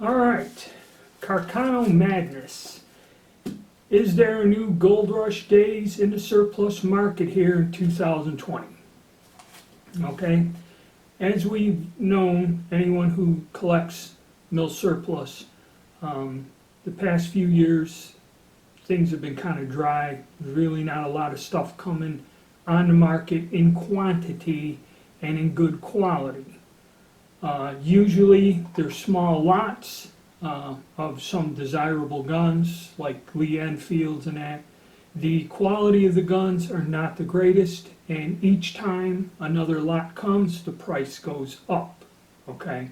Alright, Carcano Madness. Is there a new gold rush days in the surplus market here in 2020? Okay, as we've known, anyone who collects Milsup, the past few years things have been kind of dry. There's really not a lot of stuff coming on the market in quantity and in good quality. Usually they're small lots of some desirable guns like Lee Enfields and that. The quality of the guns are not the greatest, and each time another lot comes, the price goes up. Okay,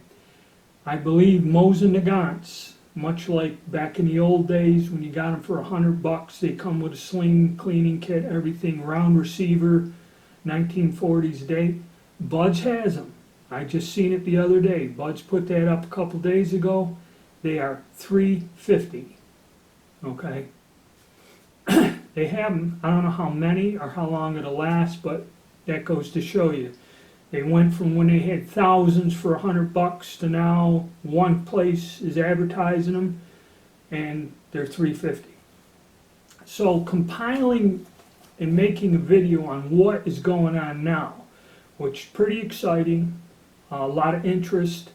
I believe Mosin Nagants, much like back in the old days when you got them for $100, they come with a sling, cleaning kit, everything, round receiver, 1940s date. Buds has them. I just seen it the other day. Buds put that up a couple days ago. They are $350. Okay. They have them. I don't know how many or how long it'll last, but that goes to show you. They went from when they had thousands for $100 to now one place is advertising them, and they're $350. So compiling and making a video on what is going on now, which is pretty exciting. A lot of interest,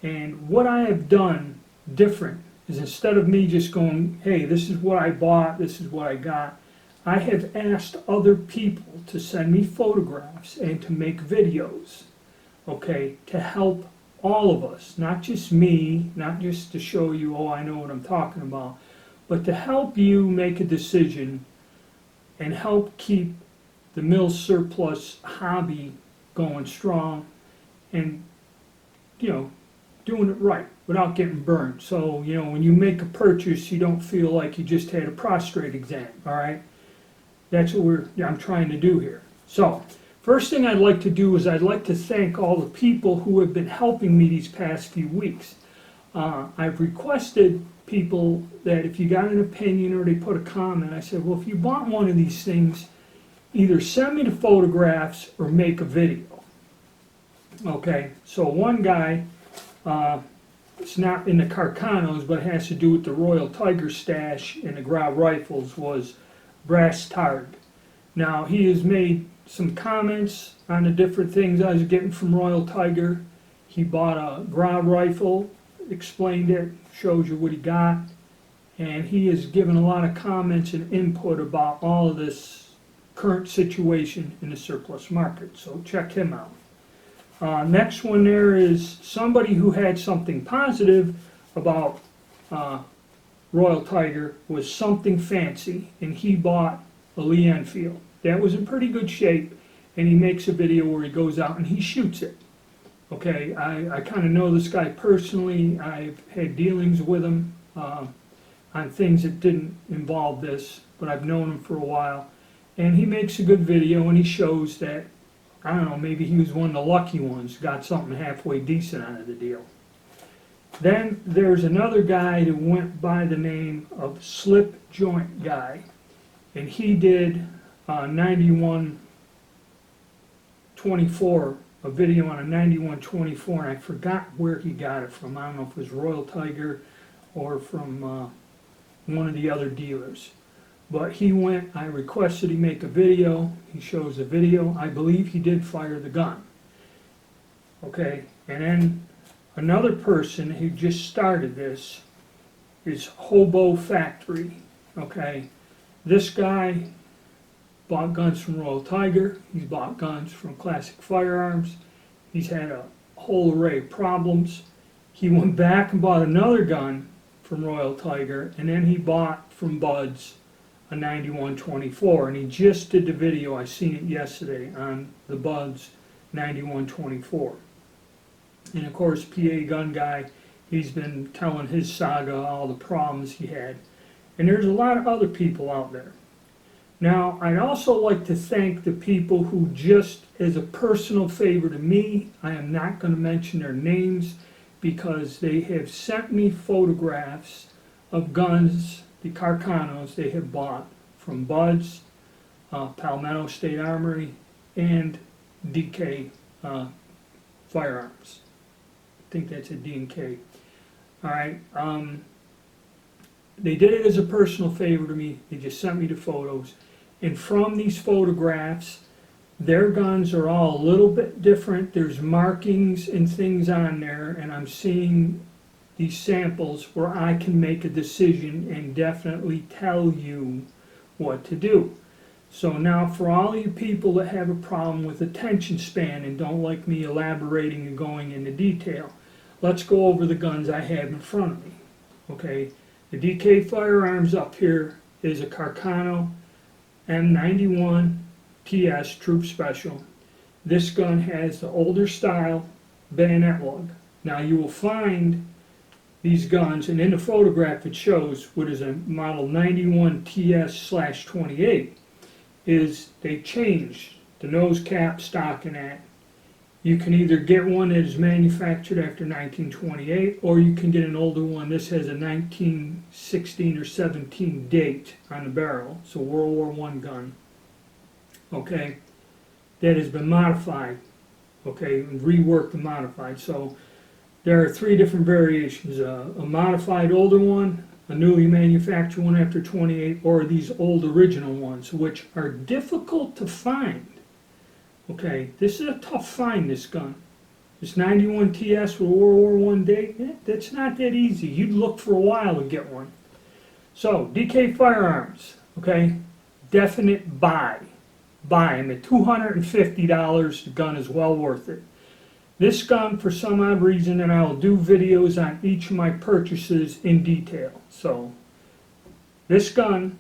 and what I have done different is instead of me just going, hey, this is what I bought, this is what I got, I have asked other people to send me photographs and to make videos, okay, to help all of us, not just me, not just to show you, oh, I know what I'm talking about, but to help you make a decision and help keep the Milsup hobby going strong, and doing it right without getting burned. So when you make a purchase, you don't feel like you just had a prostate exam. All right, that's what I'm trying to do here. So first thing I'd like to do is I'd like to thank all the people who have been helping me these past few weeks. I've requested people that if you got an opinion or they put a comment, I said, well, if you bought one of these things, either send me the photographs or make a video. Okay, so one guy, it's not in the Carcanos, but it has to do with the Royal Tiger stash and the Grau rifles, was Brass Tard. Now, he has made some comments on the different things I was getting from Royal Tiger. He bought a Grau rifle, explained it, shows you what he got, and he has given a lot of comments and input about all of this current situation in the surplus market, so check him out. Next one there is somebody who had something positive about Royal Tiger, was Something Fancy, and he bought a Lee Enfield. That was in pretty good shape, and he makes a video where he goes out and he shoots it. Okay, I kind of know this guy personally. I've had dealings with him on things that didn't involve this, but I've known him for a while, and he makes a good video and he shows that, I don't know, maybe he was one of the lucky ones, got something halfway decent out of the deal. Then there's another guy that went by the name of Slip Joint Guy, and he did 91 24, a video on a 91 24, and I forgot where he got it from. I don't know if it was Royal Tiger or from one of the other dealers. But he went, I requested he make a video, he shows a video, I believe he did fire the gun. Okay, and then another person who just started this is Hobo Factory. Okay, this guy bought guns from Royal Tiger, he's bought guns from Classic Firearms, he's had a whole array of problems. He went back and bought another gun from Royal Tiger, and then he bought from Buds a 91 24, and he just did the video, I seen it yesterday, on the Buds 91 24. And of course, PA Gun Guy, he's been telling his saga, all the problems he had. And there's a lot of other people out there. Now, I'd also like to thank the people who, just as a personal favor to me, I am not going to mention their names, because they have sent me photographs of guns, the Carcanos they have bought from Buds, Palmetto State Armory, and DK Firearms. I think that's a D&K. All right. They did it as a personal favor to me. They just sent me the photos. And from these photographs, their guns are all a little bit different. There's markings and things on there, and I'm seeing these samples where I can make a decision and definitely tell you what to do. So now for all you people that have a problem with attention span and don't like me elaborating and going into detail, let's go over the guns I have in front of me. Okay, the DK Firearms up here is a Carcano M91 TS Troop Special. This gun has the older style bayonet lug. Now you will find these guns, and in the photograph it shows what is a model 91 TS/28, is they changed the nose cap, stock, and that. You can either get one that is manufactured after 1928, or you can get an older one. This has a 1916 or 17 date on the barrel. It's a World War I gun. Okay, that has been modified. Okay, reworked and modified. So there are three different variations: a modified older one, a newly manufactured one after 28, or these old original ones, which are difficult to find. Okay, this is a tough find, this gun. This 91 TS with World War I date, that's not that easy. You'd look for a while to get one. So, DK Firearms, okay, definite buy. Buy them at $250, the gun is well worth it. This gun, for some odd reason, and I will do videos on each of my purchases in detail. So, this gun,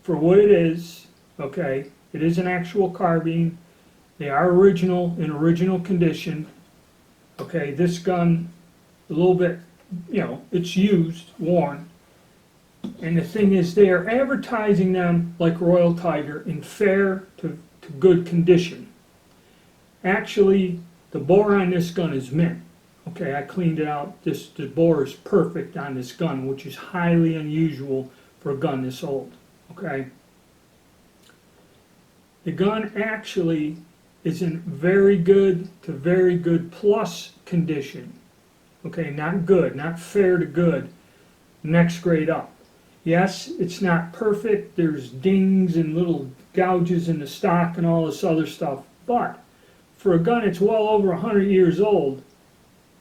for what it is, okay, it is an actual carbine. They are original, in original condition. Okay, this gun, a little bit, it's used, worn. And the thing is, they are advertising them like Royal Tiger in fair to good condition. Actually, the bore on this gun is mint. Okay, I cleaned it out. The bore is perfect on this gun, which is highly unusual for a gun this old. Okay. The gun actually is in very good to very good plus condition. Okay, not good, not fair to good, next grade up. Yes, it's not perfect. There's dings and little gouges in the stock and all this other stuff. But for a gun that's well over 100 years old,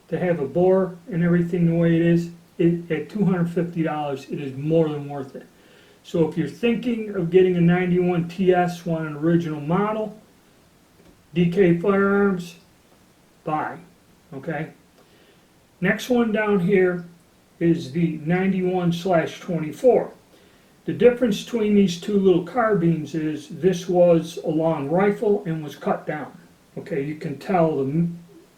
to have a bore and everything the way it is, at $250, it is more than worth it. So if you're thinking of getting a 91 TS, want an original model, DK Firearms, buy. Okay. Next one down here is the 91/24. The difference between these two little carbines is this was a long rifle and was cut down. Okay, you can tell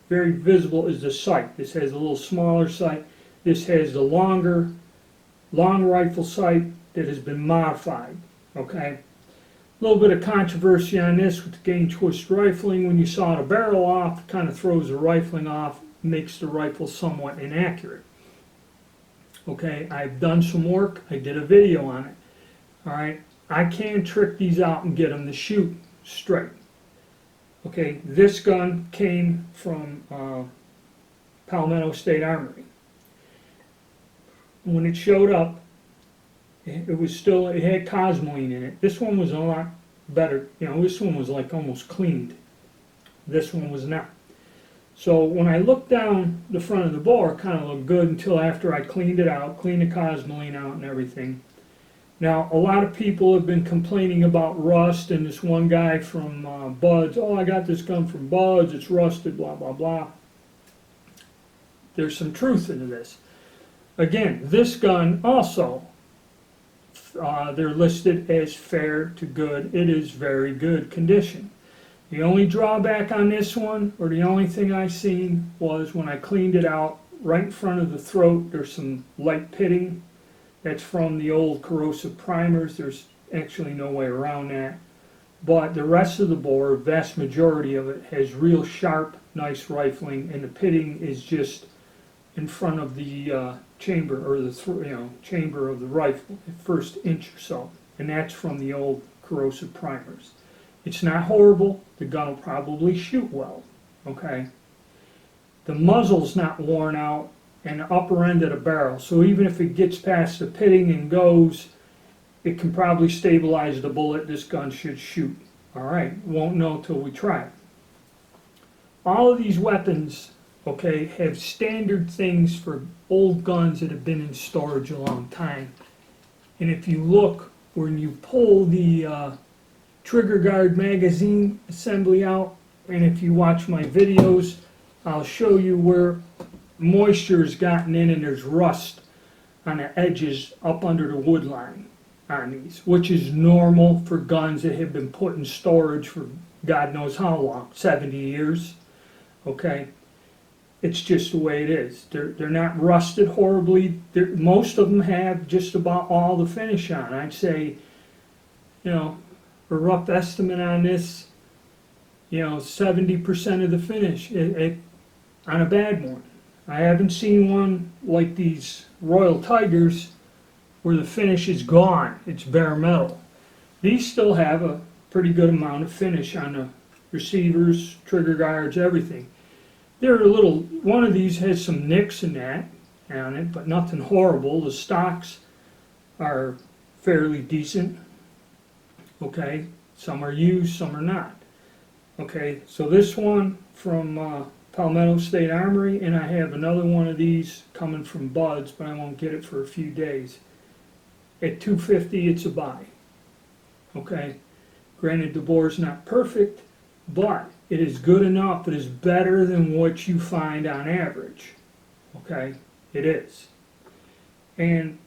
very visible is the sight. This has a little smaller sight. This has the long rifle sight that has been modified. Okay, a little bit of controversy on this with the gain twist rifling. When you saw the barrel off, it kind of throws the rifling off, makes the rifle somewhat inaccurate. Okay, I've done some work. I did a video on it. All right, I can trick these out and get them to shoot straight. Okay, this gun came from Palmetto State Armory. When it showed up, it had cosmoline in it. This one was a lot better. This one was like almost cleaned. This one was not. So when I looked down the front of the bore, it kind of looked good until after I cleaned it out, cleaned the cosmoline out and everything. Now, a lot of people have been complaining about rust, and this one guy from Bud's, oh, I got this gun from Bud's, it's rusted, blah, blah, blah. There's some truth into this. Again, this gun also, they're listed as fair to good. It is very good condition. The only drawback on this one, or the only thing I seen, was when I cleaned it out, right in front of the throat, there's some light pitting. That's from the old corrosive primers. There's actually no way around that. But the rest of the bore, vast majority of it, has real sharp, nice rifling, and the pitting is just in front of the chamber, or the chamber of the rifle, the first inch or so. And that's from the old corrosive primers. It's not horrible. The gun will probably shoot well. Okay. The muzzle's not worn out. and the upper end of the barrel. So even if it gets past the pitting and goes, it can probably stabilize the bullet this gun should shoot. All right, won't know till we try it. All of these weapons, okay, have standard things for old guns that have been in storage a long time. And if you look, when you pull the trigger guard magazine assembly out, and if you watch my videos, I'll show you where moisture has gotten in and there's rust on the edges up under the wood line on these, which is normal for guns that have been put in storage for God knows how long, 70 years, okay? It's just the way it is. They're not rusted horribly. Most of them have just about all the finish on. I'd say, you know, a rough estimate on this, 70% of the finish on a bad one. I haven't seen one like these Royal Tigers where the finish is gone. It's bare metal. These still have a pretty good amount of finish on the receivers, trigger guards, everything. They're one of these has some nicks in that on it, but nothing horrible. The stocks are fairly decent. Okay, some are used, some are not. Okay, so this one from Palmetto State Armory, and I have another one of these coming from Buds, but I won't get it for a few days. At $250, it's a buy. Okay, granted the bore's not perfect, but it is good enough. It is better than what you find on average. Okay, it is. And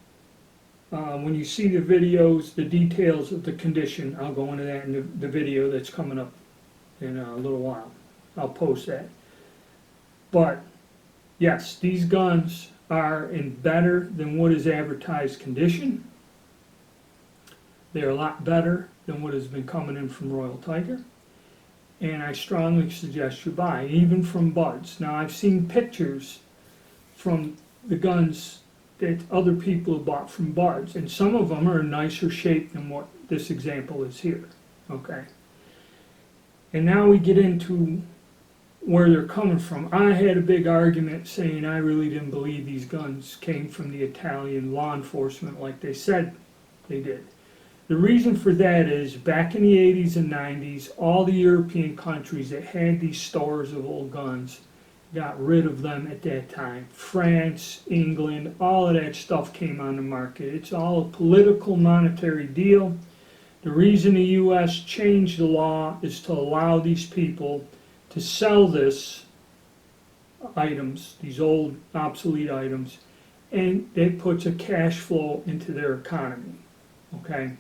when you see the videos, the details of the condition, I'll go into that in the video that's coming up in a little while. I'll post that. But yes, these guns are in better than what is advertised condition. They're a lot better than what has been coming in from Royal Tiger. And I strongly suggest you buy, even from Buds. Now, I've seen pictures from the guns that other people have bought from Buds, and some of them are in nicer shape than what this example is here. Okay. And now we get into where they're coming from. I had a big argument saying I really didn't believe these guns came from the Italian law enforcement like they said they did. The reason for that is back in the 80s and 90s, all the European countries that had these stores of old guns got rid of them at that time. France, England, all of that stuff came on the market. It's all a political monetary deal. The reason the U.S. changed the law is to allow these people to sell these items, these old obsolete items, and it puts a cash flow into their economy. Okay?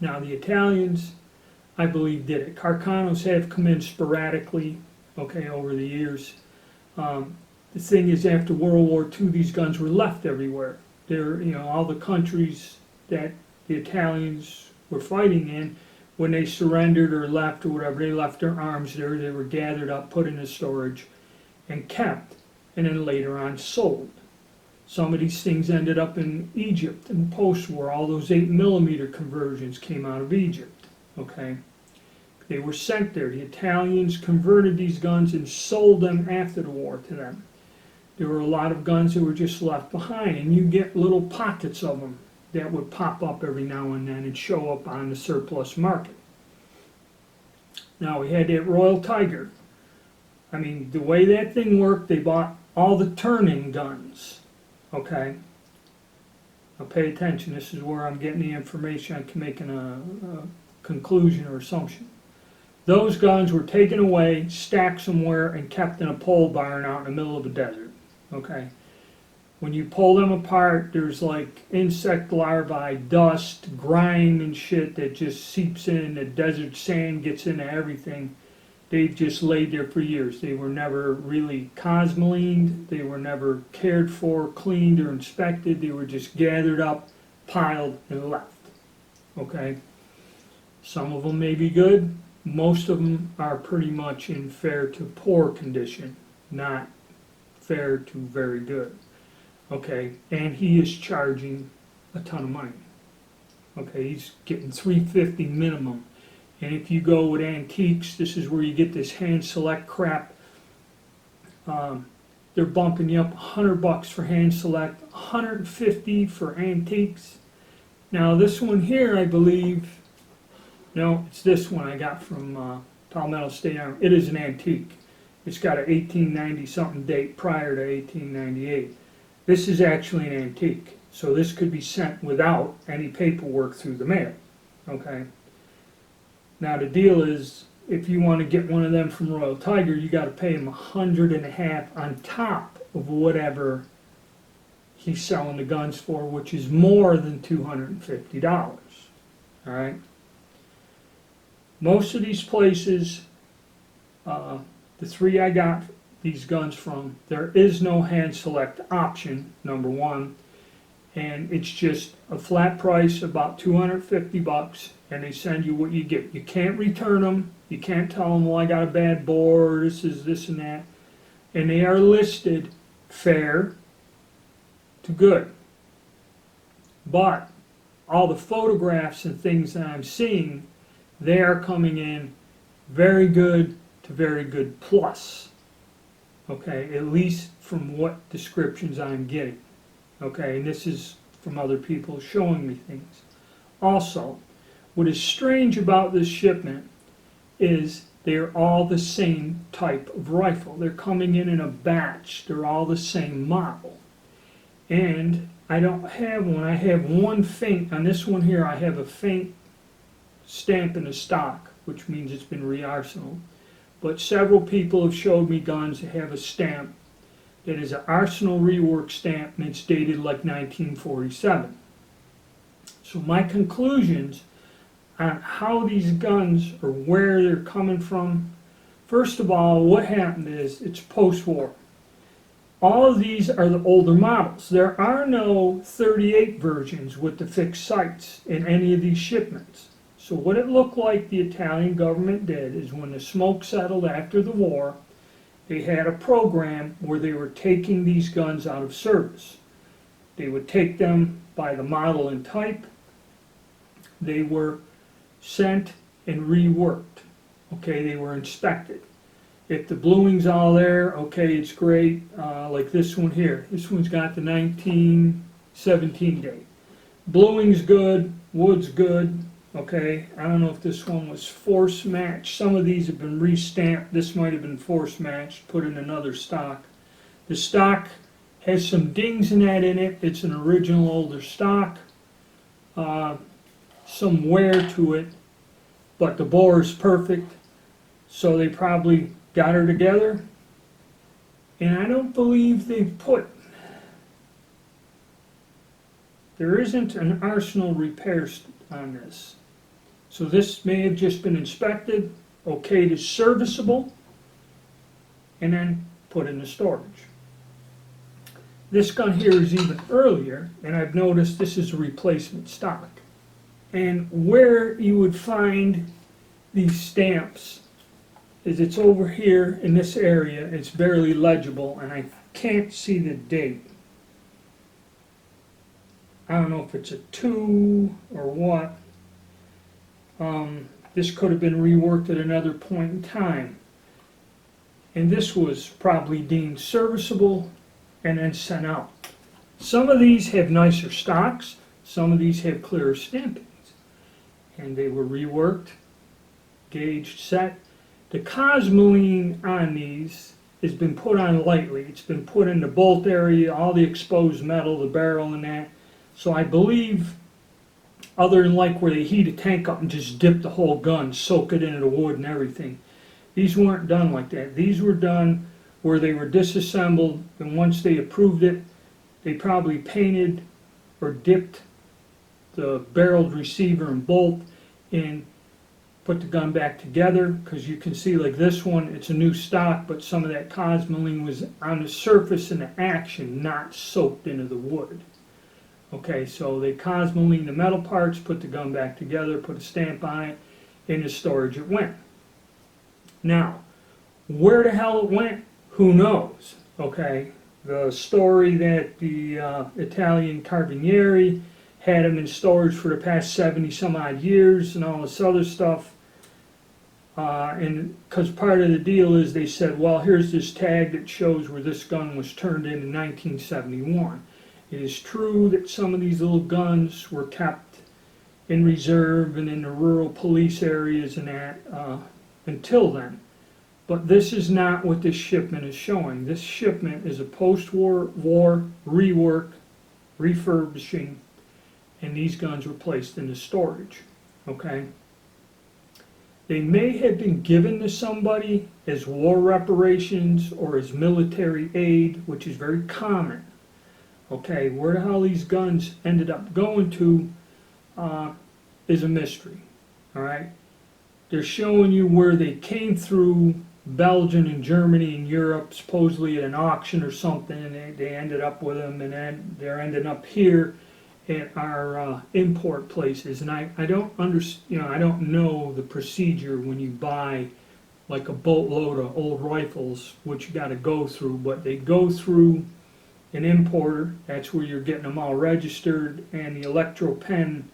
Now the Italians, I believe, did it. Carcanos have come in sporadically, okay, over the years. The thing is, after World War II, these guns were left everywhere. They're, all the countries that the Italians were fighting in, when they surrendered or left or whatever, they left their arms there. They were gathered up, put into storage, and kept, and then later on sold. Some of these things ended up in Egypt in post-war. All those 8mm conversions came out of Egypt. Okay, they were sent there. The Italians converted these guns and sold them after the war to them. There were a lot of guns that were just left behind, and you get little pockets of them that would pop up every now and then and show up on the surplus market. Now we had that Royal Tiger. I mean, the way that thing worked, they bought all the turning guns. Okay? Now pay attention, this is where I'm getting the information. I'm making a conclusion or assumption. Those guns were taken away, stacked somewhere, and kept in a pole barn out in the middle of the desert. Okay? When you pull them apart, there's like insect larvae, dust, grime and shit that just seeps in. The desert sand gets into everything. They've just laid there for years. They were never really cosmolined. They were never cared for, cleaned, or inspected. They were just gathered up, piled, and left. Okay? Some of them may be good. Most of them are pretty much in fair to poor condition, not fair to very good. Okay, and he is charging a ton of money. Okay, he's getting $350 minimum. And if you go with antiques, this is where you get this hand select crap. they're bumping you up $100 for hand select, $150 for antiques. Now this one here, I believe, no, it's this one I got from Palmetto State Armory. It is an antique. It's got an 1890 something date prior to 1898. This is actually an antique, so this could be sent without any paperwork through the mail. Okay. Now the deal is, if you want to get one of them from Royal Tiger, you got to pay him $150 on top of whatever he's selling the guns for, which is more than $250. All right. Most of these places, the three I got these guns from, there is no hand select option, number one, and it's just a flat price, about $250, and they send you what you get. You can't return them. You can't tell them, well, I got a bad bore, this is this and that. And they are listed fair to good. But all the photographs and things that I'm seeing, they are coming in very good to very good plus. Okay, at least from what descriptions I'm getting. Okay, and this is from other people showing me things. Also, what is strange about this shipment is they're all the same type of rifle. They're coming in a batch. They're all the same model. And I don't have one. I have one faint. On this one here, I have a faint stamp in the stock, which means it's been re-arsenaled. But several people have showed me guns that have a stamp that is an Arsenal rework stamp, and it's dated like 1947. So my conclusions on how these guns or where they're coming from, first of all, what happened is it's post-war. All of these are the older models. There are no 38 versions with the fixed sights in any of these shipments. So what it looked like the Italian government did is, when the smoke settled after the war, they had a program where they were taking these guns out of service. They would take them by the model and type. They were sent and reworked. Okay, they were inspected. If the bluing's all there, okay, it's great. Like this one here. This one's got the 1917 date. Bluing's good, wood's good. Okay, I don't know if this one was force matched. Some of these have been re-stamped. This might have been force matched, put in another stock. The stock has some dings in that in it. It's an original older stock. Some wear to it, but the bore is perfect. So they probably got her together. And I don't believe they've put, there isn't an Arsenal repair on this. So this may have just been inspected, okayed as serviceable, and then put into storage. This gun here is even earlier, and I've noticed this is a replacement stock. And where you would find these stamps is it's over here in this area. It's barely legible, and I can't see the date. I don't know if it's a 2 or what. This could have been reworked at another point in time. And this was probably deemed serviceable and then sent out. Some of these have nicer stocks. Some of these have clearer stampings. And they were reworked, gauged, set. The cosmoline on these has been put on lightly. It's been put in the bolt area, all the exposed metal, the barrel and that. So I believe, other than like where they heat a tank up and just dip the whole gun, soak it into the wood and everything, these weren't done like that. These were done where they were disassembled, and once they approved it, they probably painted or dipped the barreled receiver and bolt and put the gun back together, because you can see like this one, it's a new stock, but some of that cosmoline was on the surface in the action, not soaked into the wood. Okay, so they cosmoline the metal parts, put the gun back together, put a stamp on it, into storage it went. Now, where the hell it went, who knows? Okay, the story that the Italian Carabinieri had them in storage for the past 70 some odd years and all this other stuff, And because part of the deal is they said, well, here's this tag that shows where this gun was turned in 1971. It is true that some of these little guns were kept in reserve and in the rural police areas and that until then. But this is not what this shipment is showing. This shipment is a post-war rework, refurbishing, and these guns were placed into storage. Okay? They may have been given to somebody as war reparations or as military aid, which is very common. Okay, where the hell these guns ended up going to is a mystery. All right? They're showing you where they came through Belgium and Germany and Europe, supposedly at an auction or something, and they ended up with them, and then they're ending up here at our import places. And I don't understand, I don't know the procedure when you buy like a boatload of old rifles, which you got to go through, but they go through an importer. That's where you're getting them all registered, and the electro pen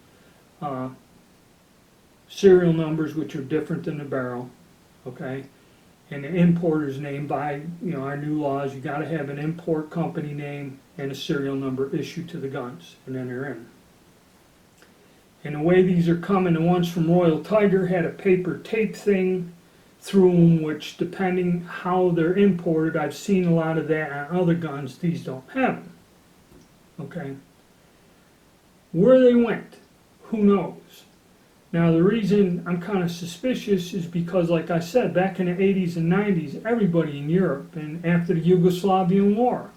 serial numbers, which are different than the barrel. Okay. And the importer's name, by our new laws, you got to have an import company name and a serial number issued to the guns, and then they're in. And the way these are coming, the ones from Royal Tiger had a paper tape thing through them, which depending how they're imported, I've seen a lot of that on other guns. These don't have them. Okay. Where they went, who knows? Now, the reason I'm kind of suspicious is because, like I said, back in the 80s and 90s, everybody in Europe, and after the Yugoslavian War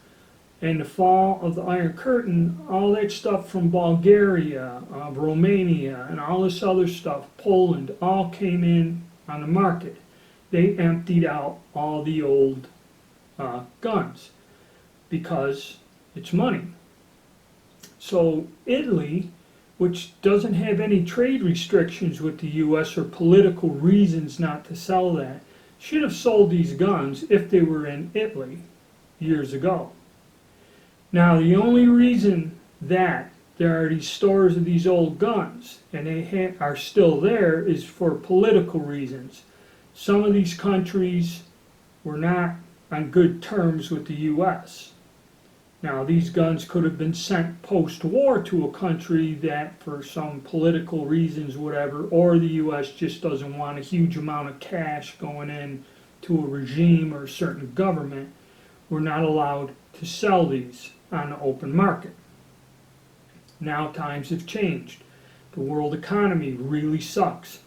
and the fall of the Iron Curtain, all that stuff from Bulgaria, Romania, and all this other stuff, Poland, all came in on the market. They emptied out all the old guns because it's money. So Italy, which doesn't have any trade restrictions with the U.S. or political reasons not to sell that, should have sold these guns if they were in Italy years ago. Now, the only reason that there are these stores of these old guns, and they are still there, is for political reasons. Some of these countries were not on good terms with the U.S. Now, these guns could have been sent post-war to a country that, for some political reasons, whatever, or the U.S. just doesn't want a huge amount of cash going in to a regime or a certain government. We're not allowed to sell these on the open market. Now times have changed. The world economy really sucks.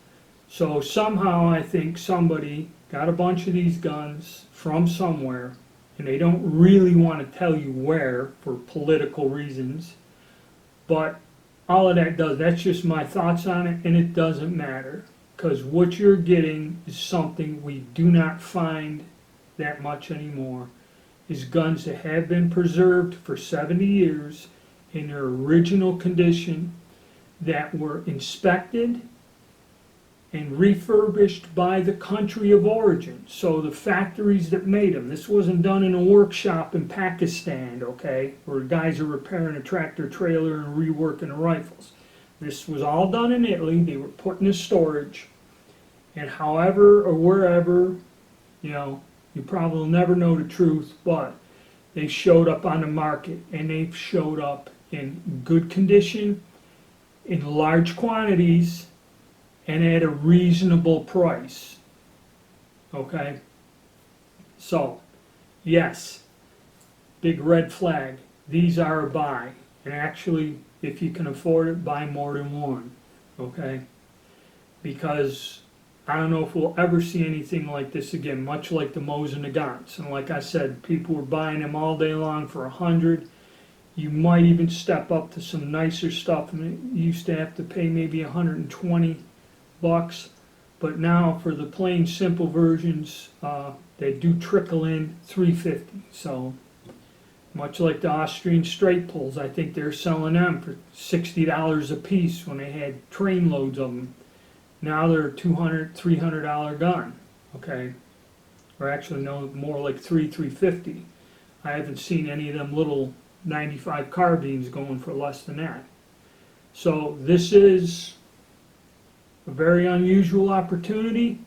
So somehow I think somebody got a bunch of these guns from somewhere, and they don't really want to tell you where for political reasons, but all of that does, that's just my thoughts on it, and it doesn't matter, because what you're getting is something we do not find that much anymore, is guns that have been preserved for 70 years in their original condition, that were inspected and refurbished by the country of origin. So the factories that made them. This wasn't done in a workshop in Pakistan, okay, where guys are repairing a tractor trailer and reworking the rifles. This was all done in Italy. They were put in a storage, and however or wherever, you probably will never know the truth, but they showed up on the market, and they've showed up in good condition, in large quantities, and at a reasonable price. Okay? So, yes, big red flag. These are a buy. And actually, if you can afford it, buy more than one. Okay? Because I don't know if we'll ever see anything like this again, much like the Mosin Nagants. And like I said, people were buying them all day long for $100. You might even step up to some nicer stuff. I mean, you used to have to pay maybe $120. But now for the plain simple versions, they do trickle in $350. So much like the Austrian straight pulls, I think they're selling them for $60 a piece when they had train loads of them. Now they're a $200, $300 gun. Okay, or actually no, more like $350. I haven't seen any of them little 95 carbines going for less than that. So this is a very unusual opportunity.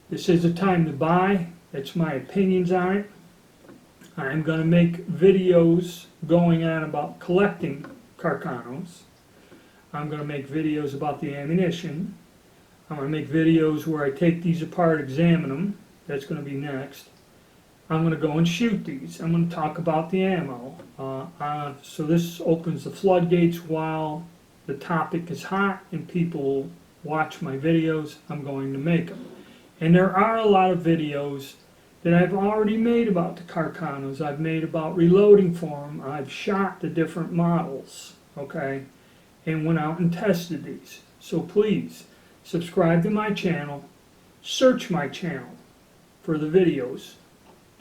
This is a time to buy. That's my opinions on it. I'm going to make videos going on about collecting Carcanos. I'm going to make videos about the ammunition. I'm going to make videos where I take these apart, examine them. That's going to be next. I'm going to go and shoot these. I'm going to talk about the ammo. So this opens the floodgates while the topic is hot and people watch my videos. I'm going to make them. And there are a lot of videos that I've already made about the Carcanos. I've made about reloading for them. I've shot the different models, okay, and went out and tested these. So please, subscribe to my channel, search my channel for the videos.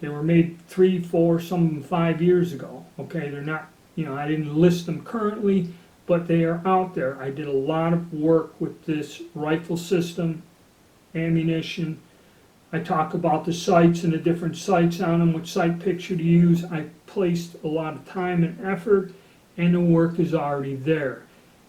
They were made 3, 4, some of them 5 years ago, okay. They're not, I didn't list them currently, but they are out there. I did a lot of work with this rifle system, ammunition. I talk about the sights and the different sights on them, which sight picture to use. I placed a lot of time and effort, and the work is already there.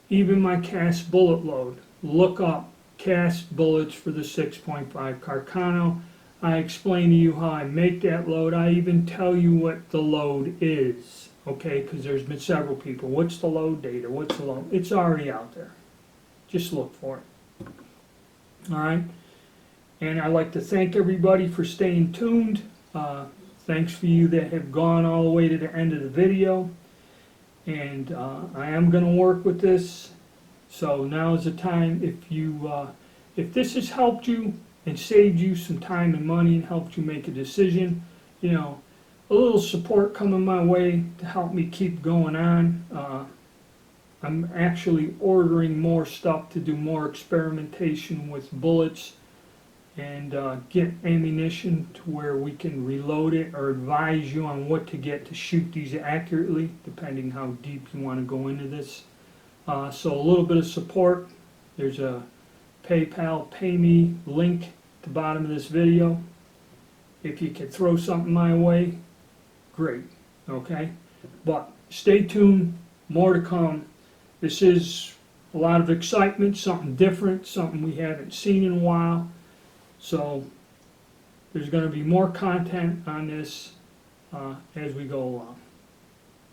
Even my cast bullet load. Look up cast bullets for the 6.5 Carcano. I explain to you how I make that load. I even tell you what the load is, okay, because there's been several people. What's the load data? What's the load? It's already out there. Just look for it. All right. And I'd like to thank everybody for staying tuned. Thanks for you that have gone all the way to the end of the video. And I am going to work with this. So now is the time. If this has helped you and saved you some time and money and helped you make a decision, a little support coming my way to help me keep going on. I'm actually ordering more stuff to do more experimentation with bullets and get ammunition to where we can reload it, or advise you on what to get to shoot these accurately, depending how deep you want to go into this. So a little bit of support. There's a PayPal Pay Me link at the bottom of this video. If you could throw something my way, great, okay? But stay tuned, more to come. This is a lot of excitement, something different, something we haven't seen in a while. So there's going to be more content on this as we go along.